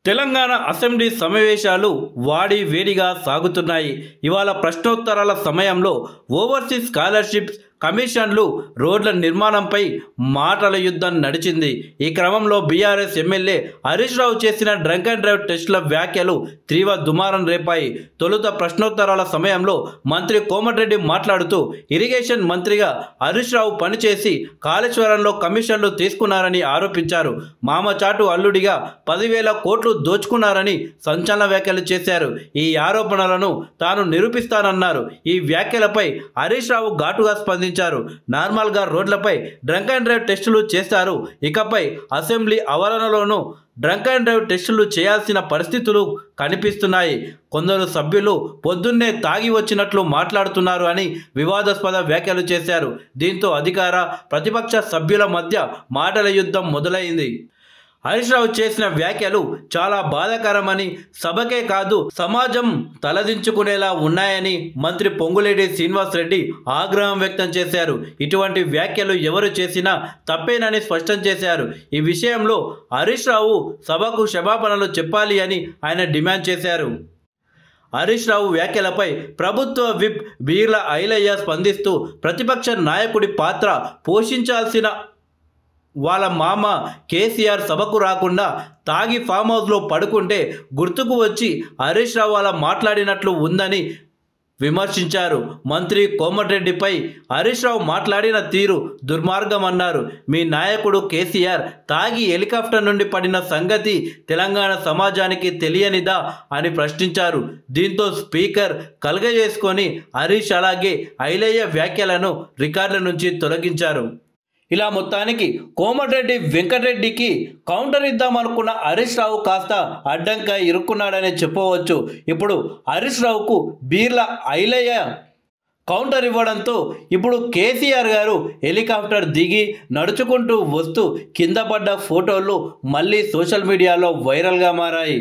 Telangana assembly సమావేశాలు వాడి వేడిగా సాగుతున్నాయి. ఇవాళ ప్రశ్నోత్తరాల సమయంలో ఓవర్సీస్ స్కాలర్షిప్స్, కమిషన్లు, రోడ్ల నిర్మాణంపై మాటల యుద్ధం నడిచింది. ఈ క్రమంలో బీఆర్ఎస్ ఎమ్మెల్యే హరీష్ రావు చేసిన డ్రంక్ అండ్ డ్రైవ్ టెస్టుల వ్యాఖ్యలు తీవ్ర దుమారం రేపాయి. తొలుత ప్రశ్నోత్తరాల సమయంలో మంత్రి కోమటిరెడ్డి మాట్లాడుతూ ఇరిగేషన్ మంత్రిగా హరీష్ రావు పనిచేసి కాళేశ్వరంలో కమిషన్లు తీసుకున్నారని ఆరోపించారు. మామచాటు అల్లుడిగా 10,000 కోట్లు దోచుకున్నారని సంచలన వ్యాఖ్యలు చేశారు. ఈ ఆరోపణలను తాను నిరూపిస్తానన్నారు. ఈ వ్యాఖ్యలపై హరీష్ రావు ఘాటుగా స్పందించారు. నార్మల్గా రోడ్లపై డ్రంక్ అండ్ డ్రైవ్ టెస్టులు చేస్తారు, ఇకపై అసెంబ్లీ ఆవరణలోనూ డ్రంక్ అండ్ డ్రైవ్ టెస్టులు చేయాల్సిన పరిస్థితులు కనిపిస్తున్నాయి. కొందరు సభ్యులు పొద్దున్నే తాగి వచ్చినట్లు మాట్లాడుతున్నారు అని వివాదాస్పద వ్యాఖ్యలు చేశారు. దీంతో అధికార ప్రతిపక్ష సభ్యుల మధ్య మాటల యుద్ధం మొదలైంది. హరీష్ రావు చేసిన వ్యాఖ్యలు చాలా బాధాకరమని, సభకే కాదు సమాజం తలదించుకునేలా ఉన్నాయని మంత్రి పొంగులేటి శ్రీనివాసరెడ్డి ఆగ్రహం వ్యక్తం చేశారు. ఇటువంటి వ్యాఖ్యలు ఎవరు చేసినా తప్పేనని స్పష్టం చేశారు. ఈ విషయంలో హరీష్ రావు సభకు క్షమాపణలు చెప్పాలి అని ఆయన డిమాండ్ చేశారు. హరీష్ రావు వ్యాఖ్యలపై ప్రభుత్వ విప్ బీర్ల ఐలయ్య స్పందిస్తూ ప్రతిపక్ష నాయకుడి పాత్ర పోషించాల్సిన వాళ్ళ మామ కేసీఆర్ సభకు రాకుండా తాగి ఫామ్ హౌస్లో పడుకుంటే గుర్తుకు వచ్చి హరీష్ రావు అలా మాట్లాడినట్లు ఉందని విమర్శించారు. మంత్రి కోమటిరెడ్డిపై హరీష్ రావు మాట్లాడిన తీరు దుర్మార్గం అన్నారు. మీ నాయకుడు కేసీఆర్ తాగి హెలికాప్టర్ నుండి పడిన సంగతి తెలంగాణ సమాజానికి తెలియనిదా అని ప్రశ్నించారు. దీంతో స్పీకర్ కలగజేసుకొని హరీష్ అలాగే ఐలయ్య వ్యాఖ్యలను రికార్డుల నుంచి తొలగించారు. ఇలా మొత్తానికి కోమటిరెడ్డి వెంకటరెడ్డికి కౌంటర్ ఇద్దామనుకున్న హరీష్ రావు కాస్త అడ్డంగా ఇరుక్కున్నాడనే చెప్పవచ్చు. ఇప్పుడు హరీష్ రావుకు బీర్ల ఐలయ్య కౌంటర్ ఇవ్వడంతో ఇప్పుడు కేసీఆర్ గారు హెలికాప్టర్ దిగి నడుచుకుంటూ వస్తూ కింద పడ్డ ఫోటోలు మళ్ళీ సోషల్ మీడియాలో వైరల్గా మారాయి.